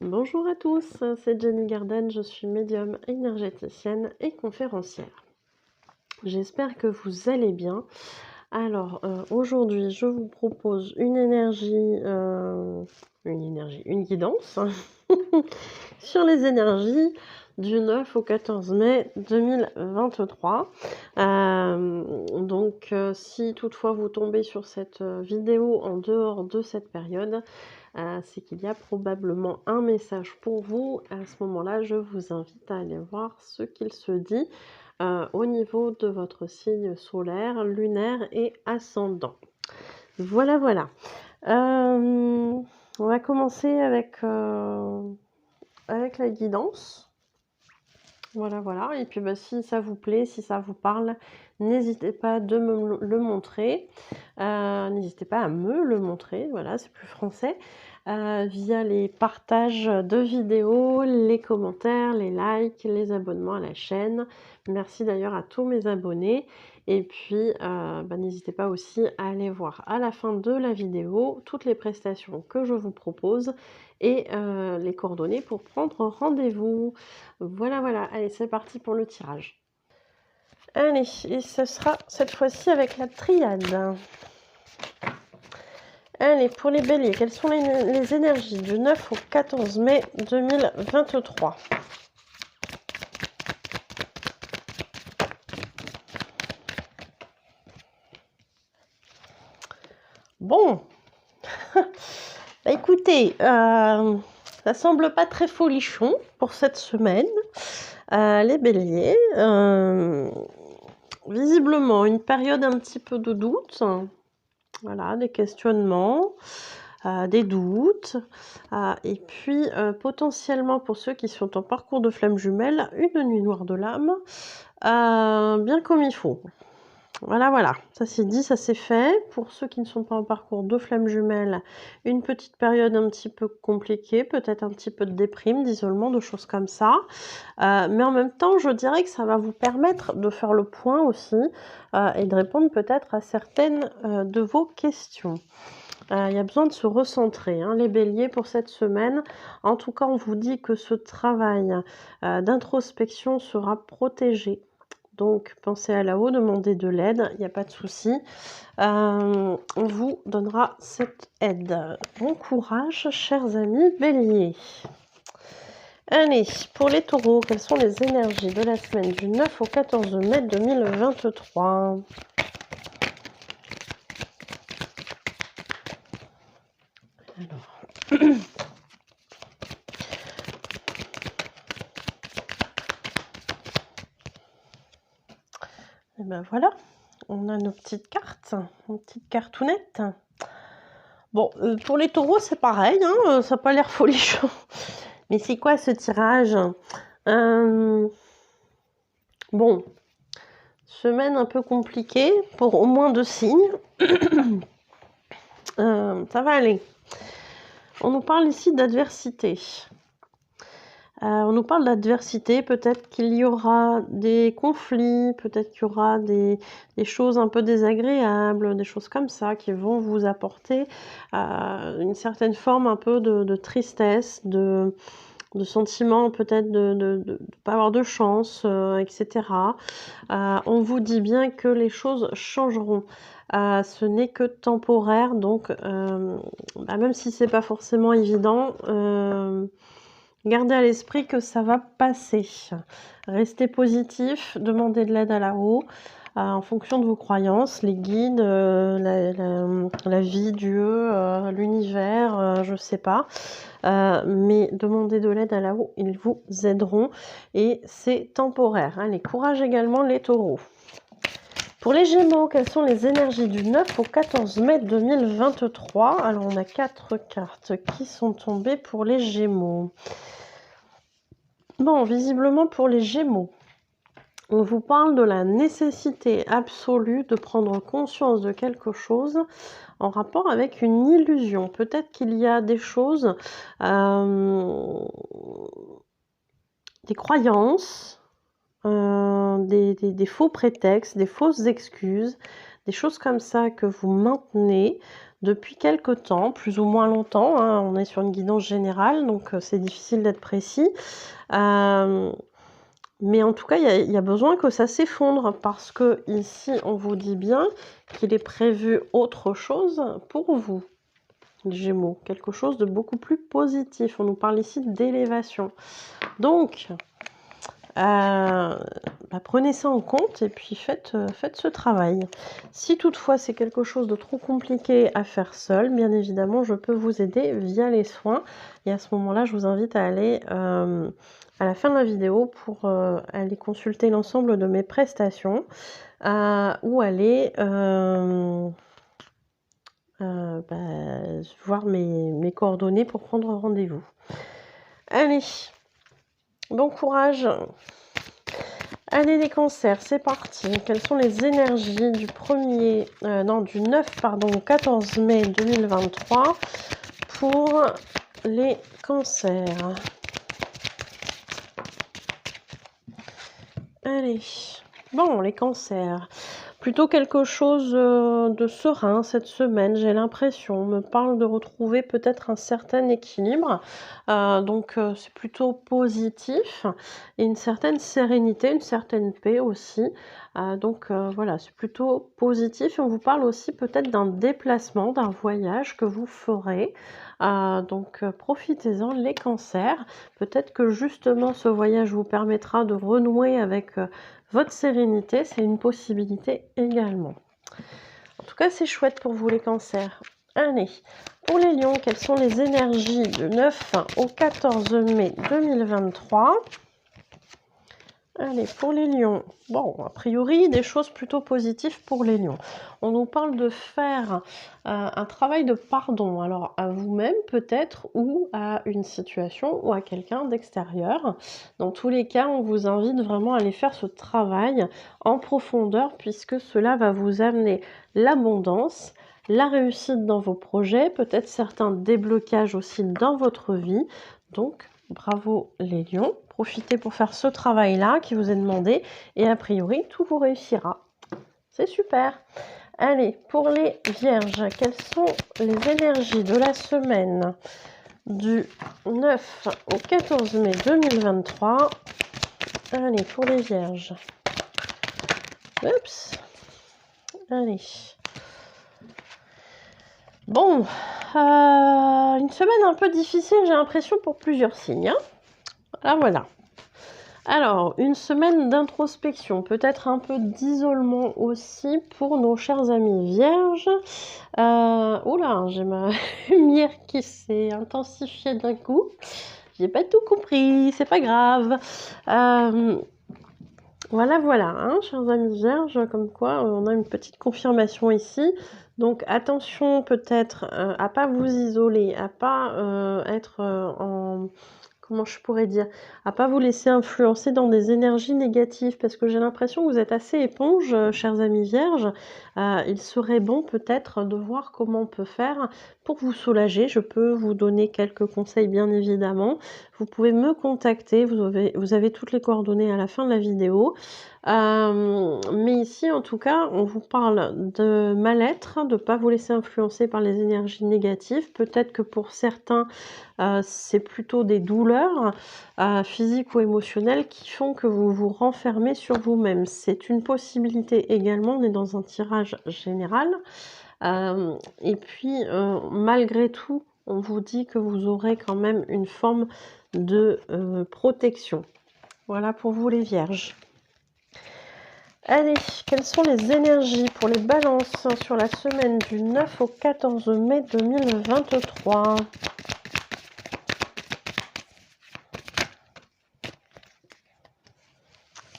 Bonjour à tous, c'est Jenny Garden, je suis médium énergéticienne et conférencière. J'espère que vous allez bien. Alors, aujourd'hui, je vous propose une guidance sur les énergies du 9 au 14 mai 2023. Si toutefois vous tombez sur cette vidéo en dehors de cette période, c'est qu'il y a probablement un message pour vous. À ce moment-là, je vous invite à aller voir ce qu'il se dit au niveau de votre signe solaire, lunaire et ascendant. Voilà, voilà. On va commencer avec la guidance. Voilà, voilà. Et puis, si ça vous plaît, si ça vous parle, n'hésitez pas de me le montrer. N'hésitez pas à me le montrer, voilà, c'est plus français, via les partages de vidéos, les commentaires, les likes, les abonnements à la chaîne. Merci d'ailleurs à tous mes abonnés. Et puis, n'hésitez pas aussi à aller voir à la fin de la vidéo toutes les prestations que je vous propose et les coordonnées pour prendre rendez-vous. Voilà, voilà. Allez, c'est parti pour le tirage. Allez, et ce sera cette fois-ci avec la triade. Allez, pour les béliers, quelles sont les énergies du 9 au 14 mai 2023? Bon, écoutez, ça semble pas très folichon pour cette semaine. Les béliers, visiblement une période un petit peu de doute, voilà, des questionnements, des doutes, et puis potentiellement pour ceux qui sont en parcours de flamme jumelle, une nuit noire de l'âme, bien comme il faut. Voilà, voilà, ça c'est dit, ça c'est fait. Pour ceux qui ne sont pas en parcours de flamme jumelle, une petite période un petit peu compliquée, peut-être un petit peu de déprime, d'isolement, de choses comme ça. Mais en même temps, je dirais que ça va vous permettre de faire le point aussi et de répondre peut-être à certaines de vos questions. Il y a besoin de se recentrer, hein, les béliers, pour cette semaine. En tout cas, on vous dit que ce travail d'introspection sera protégé. Donc, pensez à là-haut, demandez de l'aide, il n'y a pas de souci. On vous donnera cette aide. Bon courage, chers amis béliers. Allez, pour les taureaux, quelles sont les énergies de la semaine du 9 au 14 mai 2023? Alors... Et ben voilà, on a nos petites cartes, nos petites cartounettes. Bon, pour les taureaux, c'est pareil, hein, ça n'a pas l'air folichon. Mais c'est quoi ce tirage? Bon, semaine un peu compliquée pour au moins 2 signes. Ça va aller. On nous parle ici d'adversité. On nous parle d'adversité, peut-être qu'il y aura des conflits, peut-être qu'il y aura des choses un peu désagréables, des choses comme ça qui vont vous apporter une certaine forme un peu de tristesse, de sentiment peut-être de ne pas avoir de chance, etc. On vous dit bien que les choses changeront. Ce n'est que temporaire, donc même si c'est pas forcément évident, gardez à l'esprit que ça va passer. Restez positif, demandez de l'aide à là-haut, en fonction de vos croyances, les guides, la vie, Dieu, l'univers, je sais pas. Mais demandez de l'aide à là-haut, ils vous aideront et c'est temporaire. Allez, courage également les taureaux. Pour les Gémeaux, quelles sont les énergies du 9 au 14 mai 2023? Alors, on a 4 cartes qui sont tombées pour les Gémeaux. Bon, visiblement pour les Gémeaux, on vous parle de la nécessité absolue de prendre conscience de quelque chose en rapport avec une illusion. Peut-être qu'il y a des choses, des croyances, des faux prétextes, des fausses excuses, des choses comme ça que vous maintenez depuis quelque temps, plus ou moins longtemps, hein. On est sur une guidance générale, donc c'est difficile d'être précis. Mais en tout cas, il y a besoin que ça s'effondre parce que ici, on vous dit bien qu'il est prévu autre chose pour vous, les Gémeaux. Quelque chose de beaucoup plus positif. On nous parle ici d'élévation. Donc, prenez ça en compte et puis faites ce travail. Si toutefois c'est quelque chose de trop compliqué à faire seul, bien évidemment, je peux vous aider via les soins. Et à ce moment-là, je vous invite à aller à la fin de la vidéo pour aller consulter l'ensemble de mes prestations ou aller voir mes coordonnées pour prendre rendez-vous. Allez, bon courage! Allez les cancers, c'est parti. Quelles sont les énergies du 9 au 14 mai 2023 pour les cancers? Allez, bon, les cancers. Plutôt quelque chose de serein cette semaine, j'ai l'impression. On me parle de retrouver peut-être un certain équilibre. Donc c'est plutôt positif. Et une certaine sérénité, une certaine paix aussi. Donc voilà, c'est plutôt positif. Et on vous parle aussi peut-être d'un déplacement, d'un voyage que vous ferez. Donc profitez-en les cancers. Peut-être que justement ce voyage vous permettra de renouer avec votre sérénité, c'est une possibilité également. En tout cas, c'est chouette pour vous les cancers. Allez, pour les lions, quelles sont les énergies du 9 au 14 mai 2023 ? Allez, pour les lions, bon, a priori, des choses plutôt positives pour les lions. On nous parle de faire un travail de pardon, alors à vous-même peut-être, ou à une situation, ou à quelqu'un d'extérieur. Dans tous les cas, on vous invite vraiment à aller faire ce travail en profondeur, puisque cela va vous amener l'abondance, la réussite dans vos projets, peut-être certains déblocages aussi dans votre vie. Donc, bravo les lions, profitez pour faire ce travail-là qui vous est demandé et a priori, tout vous réussira. C'est super. Allez, pour les vierges, quelles sont les énergies de la semaine du 9 au 14 mai 2023 ? Allez, pour les vierges. Oups. Allez. Bon, une semaine un peu difficile, j'ai l'impression, pour plusieurs signes. Voilà. Alors, une semaine d'introspection, peut-être un peu d'isolement aussi pour nos chers amis vierges. Oula, j'ai ma lumière qui s'est intensifiée d'un coup. J'ai pas tout compris, c'est pas grave. Voilà, hein, chers amis vierges, comme quoi on a une petite confirmation ici. Donc attention peut-être à pas vous isoler, à pas être en... Comment je pourrais dire, à pas vous laisser influencer dans des énergies négatives, parce que j'ai l'impression que vous êtes assez éponge, chers amis vierges. Il serait bon peut-être de voir comment on peut faire pour vous soulager. Je peux vous donner quelques conseils, bien évidemment. Vous pouvez me contacter, vous avez toutes les coordonnées à la fin de la vidéo. Mais ici, en tout cas, on vous parle de mal-être, de ne pas vous laisser influencer par les énergies négatives. Peut-être que pour certains, c'est plutôt des douleurs physiques ou émotionnelles qui font que vous vous renfermez sur vous-même. C'est une possibilité également, on est dans un tirage général. Et puis, malgré tout, on vous dit que vous aurez quand même une forme de protection. Voilà pour vous les vierges. Allez, quelles sont les énergies pour les balances sur la semaine du 9 au 14 mai 2023 ?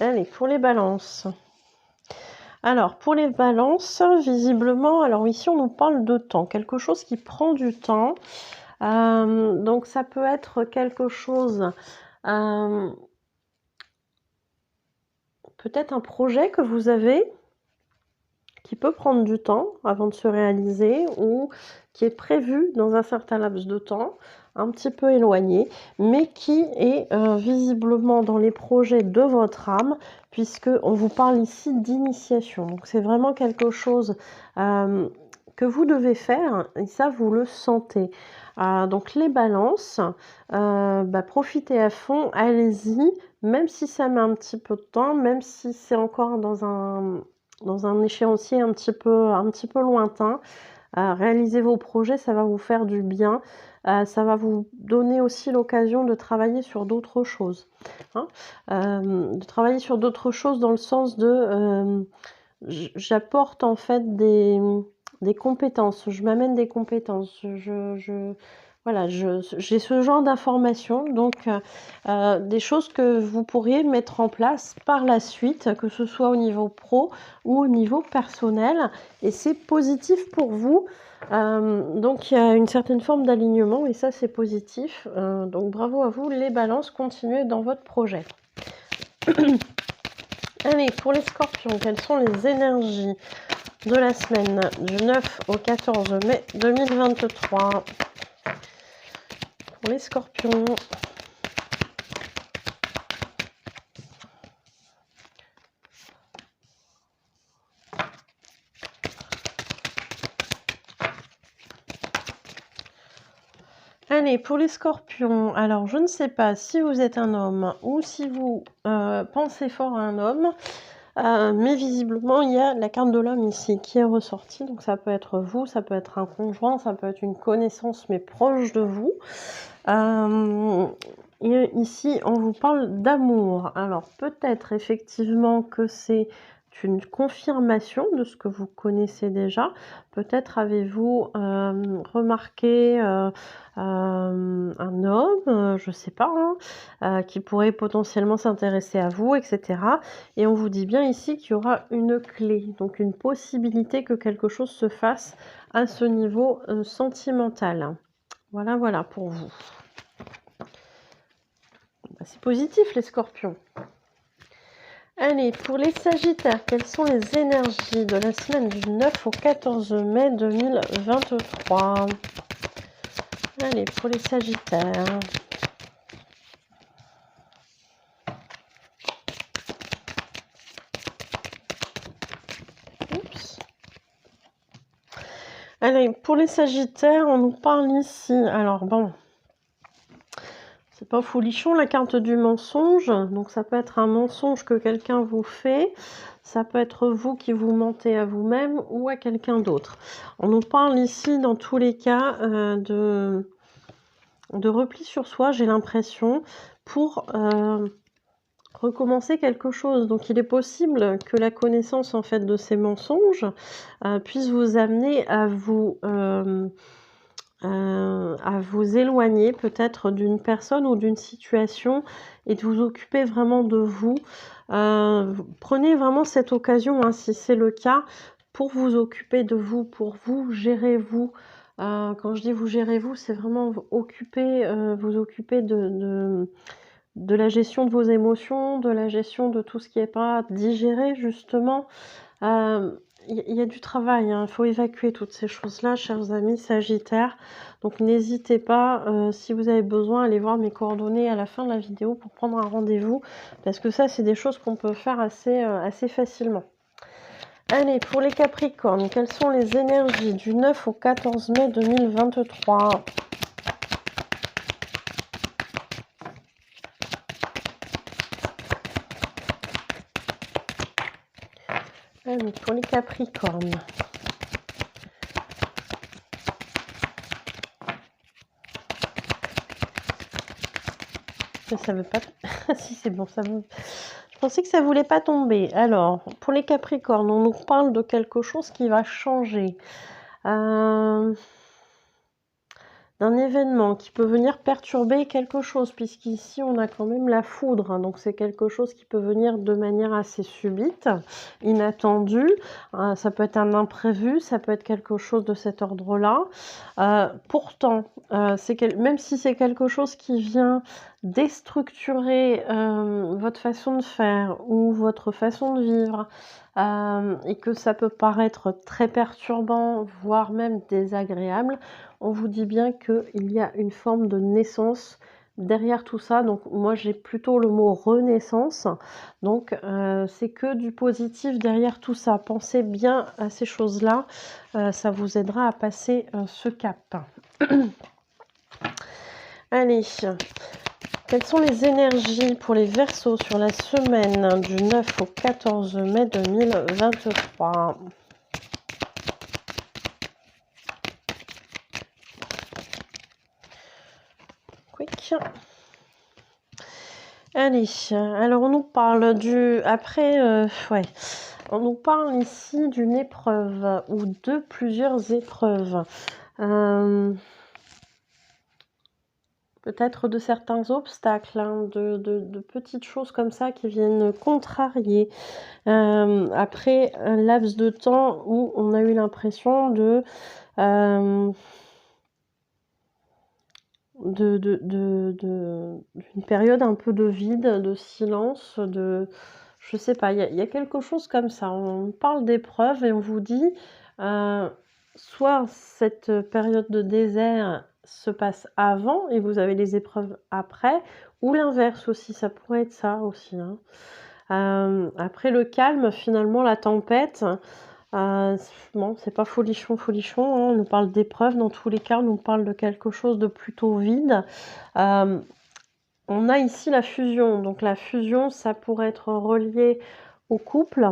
Allez, pour les balances. Alors, pour les balances, visiblement, alors ici on nous parle de temps, quelque chose qui prend du temps. Donc ça peut être quelque chose... peut-être un projet que vous avez qui peut prendre du temps avant de se réaliser ou qui est prévu dans un certain laps de temps, un petit peu éloigné, mais qui est visiblement dans les projets de votre âme, puisque on vous parle ici d'initiation. Donc c'est vraiment quelque chose que vous devez faire, et ça, vous le sentez. Donc les balances, profitez à fond, allez-y, même si ça met un petit peu de temps, même si c'est encore dans un échéancier un petit peu lointain. Réaliser vos projets, ça va vous faire du bien. Ça va vous donner aussi l'occasion de travailler sur d'autres choses, hein. De travailler sur d'autres choses dans le sens de, j'apporte en fait des compétences, je m'amène des compétences, voilà, j'ai ce genre d'informations, donc des choses que vous pourriez mettre en place par la suite, que ce soit au niveau pro ou au niveau personnel, et c'est positif pour vous. Donc il y a une certaine forme d'alignement et ça c'est positif. Donc bravo à vous les balances, continuez dans votre projet. Allez, pour les scorpions, quelles sont les énergies de la semaine du 9 au 14 mai 2023 pour les scorpions? Allez, pour les scorpions, alors je ne sais pas si vous êtes un homme ou si vous pensez fort à un homme, mais visiblement il y a la carte de l'homme ici qui est ressortie, donc ça peut être vous, ça peut être un conjoint, ça peut être une connaissance mais proche de vous. Et ici on vous parle d'amour, alors peut-être effectivement que c'est une confirmation de ce que vous connaissez déjà. Peut-être avez-vous remarqué un homme, je ne sais pas, hein, qui pourrait potentiellement s'intéresser à vous, etc. Et on vous dit bien ici qu'il y aura une clé, donc une possibilité que quelque chose se fasse à ce niveau sentimental. Voilà, voilà pour vous. C'est positif les scorpions. Allez, pour les sagittaires, quelles sont les énergies de la semaine du 9 au 14 mai 2023? Allez, pour les sagittaires. Oups. Allez, pour les sagittaires, on nous parle ici. Alors bon, c'est pas folichon la carte du mensonge. Donc ça peut être un mensonge que quelqu'un vous fait. Ça peut être vous qui vous mentez à vous-même ou à quelqu'un d'autre. On nous parle ici, dans tous les cas, de repli sur soi, j'ai l'impression, pour recommencer quelque chose. Donc il est possible que la connaissance en fait de ces mensonges puisse vous amener à vous éloigner peut-être d'une personne ou d'une situation et de vous occuper vraiment de vous. Prenez vraiment cette occasion, hein, si c'est le cas, pour vous occuper de vous, pour vous gérer vous. Quand je dis vous gérez vous, c'est vraiment vous occuper de la gestion de vos émotions, de la gestion de tout ce qui n'est pas digéré justement. Il y a du travail, hein, il faut évacuer toutes ces choses-là, chers amis sagittaires. Donc n'hésitez pas, si vous avez besoin, allez voir mes coordonnées à la fin de la vidéo pour prendre un rendez-vous. Parce que ça, c'est des choses qu'on peut faire assez facilement. Allez, pour les capricornes, quelles sont les énergies du 9 au 14 mai 2023 ? Allez, pour les capricornes. Mais ça veut pas... si, c'est bon, ça veut... Je pensais que ça voulait pas tomber. Alors, pour les capricornes, on nous parle de quelque chose qui va changer. D'un événement qui peut venir perturber quelque chose, puisqu'ici on a quand même la foudre, hein, donc c'est quelque chose qui peut venir de manière assez subite, inattendue, ça peut être un imprévu, ça peut être quelque chose de cet ordre-là. Pourtant, même si c'est quelque chose qui vient déstructurer votre façon de faire ou votre façon de vivre, et que ça peut paraître très perturbant, voire même désagréable, on vous dit bien qu'il y a une forme de naissance derrière tout ça, donc moi j'ai plutôt le mot renaissance, donc c'est que du positif derrière tout ça. Pensez bien à ces choses-là, ça vous aidera à passer ce cap. Allez, quelles sont les énergies pour les Verseaux sur la semaine du 9 au 14 mai 2023? Quick. Allez, alors on nous parle du... Après, ouais, on nous parle ici d'une épreuve ou de plusieurs épreuves. Peut-être de certains obstacles, hein, de petites choses comme ça qui viennent contrarier. Après un laps de temps où on a eu l'impression d'une période un peu de vide, de silence, je sais pas, il y a quelque chose comme ça. On parle d'épreuves et on vous dit, soit cette période de désert se passe avant et vous avez les épreuves après, ou l'inverse aussi, ça pourrait être ça aussi, hein. Après le calme, finalement, la tempête, bon, c'est pas folichon, hein, on nous parle d'épreuves, dans tous les cas, on nous parle de quelque chose de plutôt vide. On a ici la fusion, donc la fusion, ça pourrait être relié au couple,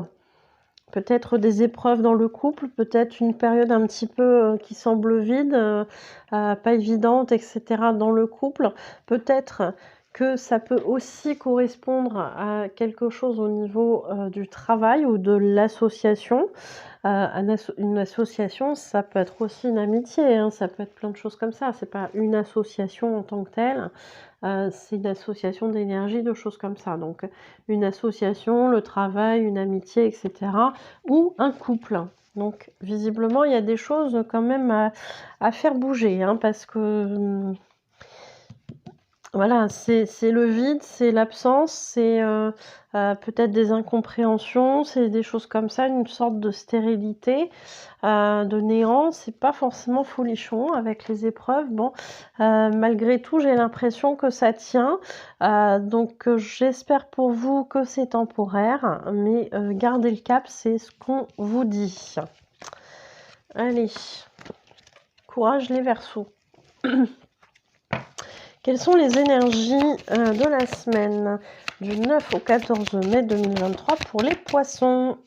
peut-être des épreuves dans le couple, peut-être une période un petit peu qui semble vide, pas évidente, etc. dans le couple, peut-être que ça peut aussi correspondre à quelque chose au niveau du travail ou de l'association. Une association, ça peut être aussi une amitié, hein, ça peut être plein de choses comme ça. C'est pas une association en tant que telle, c'est une association d'énergie, de choses comme ça. Donc une association, le travail, une amitié, etc. Ou un couple. Donc visiblement, il y a des choses quand même à faire bouger, hein, parce que... Voilà, c'est le vide, c'est l'absence, c'est peut-être des incompréhensions, c'est des choses comme ça, une sorte de stérilité, de néant. C'est pas forcément folichon avec les épreuves. Bon, malgré tout, j'ai l'impression que ça tient. Donc, j'espère pour vous que c'est temporaire, mais gardez le cap, c'est ce qu'on vous dit. Allez, courage les Verseaux. Quelles sont les énergies de la semaine du 9 au 14 mai 2023 pour les poissons?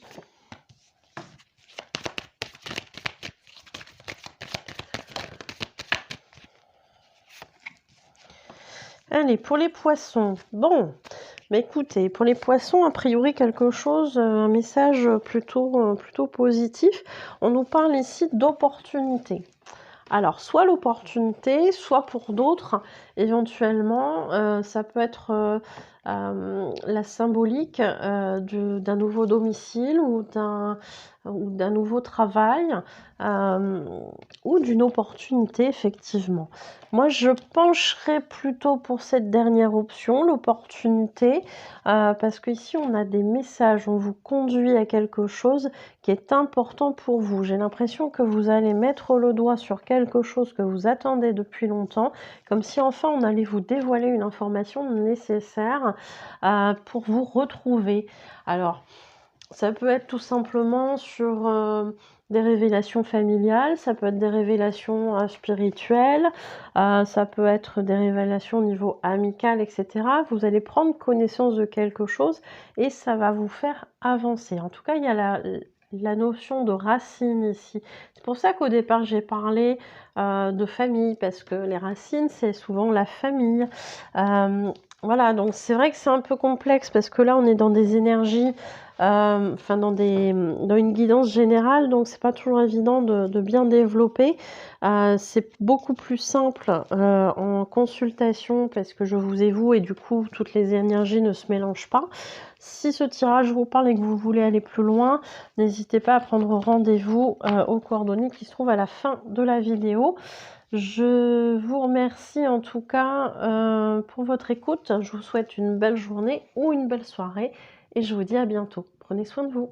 Allez, pour les poissons. Bon, mais écoutez, pour les poissons, a priori quelque chose, un message plutôt positif. On nous parle ici d'opportunité. Alors, soit l'opportunité, soit pour d'autres, éventuellement, ça peut être la symbolique d'un nouveau domicile ou d'un nouveau travail ou d'une opportunité, effectivement. Moi, je pencherais plutôt pour cette dernière option, l'opportunité, parce qu'ici, on a des messages, on vous conduit à quelque chose qui est important pour vous. J'ai l'impression que vous allez mettre le doigt sur quelque chose que vous attendez depuis longtemps, comme si enfin on allait vous dévoiler une information nécessaire pour vous retrouver. Alors, ça peut être tout simplement sur des révélations familiales, ça peut être des révélations spirituelles, ça peut être des révélations au niveau amical, etc. Vous allez prendre connaissance de quelque chose et ça va vous faire avancer. En tout cas, il y a la notion de racine ici. C'est pour ça qu'au départ, j'ai parlé de famille, parce que les racines, c'est souvent la famille. Voilà, donc c'est vrai que c'est un peu complexe, parce que là, on est dans des énergies, enfin dans une guidance générale, donc c'est pas toujours évident de bien développer. C'est beaucoup plus simple en consultation, parce que je vous ai vous, et du coup, toutes les énergies ne se mélangent pas. Si ce tirage vous parle et que vous voulez aller plus loin, n'hésitez pas à prendre rendez-vous aux coordonnées qui se trouvent à la fin de la vidéo. Je vous remercie en tout cas pour votre écoute. Je vous souhaite une belle journée ou une belle soirée et je vous dis à bientôt. Prenez soin de vous.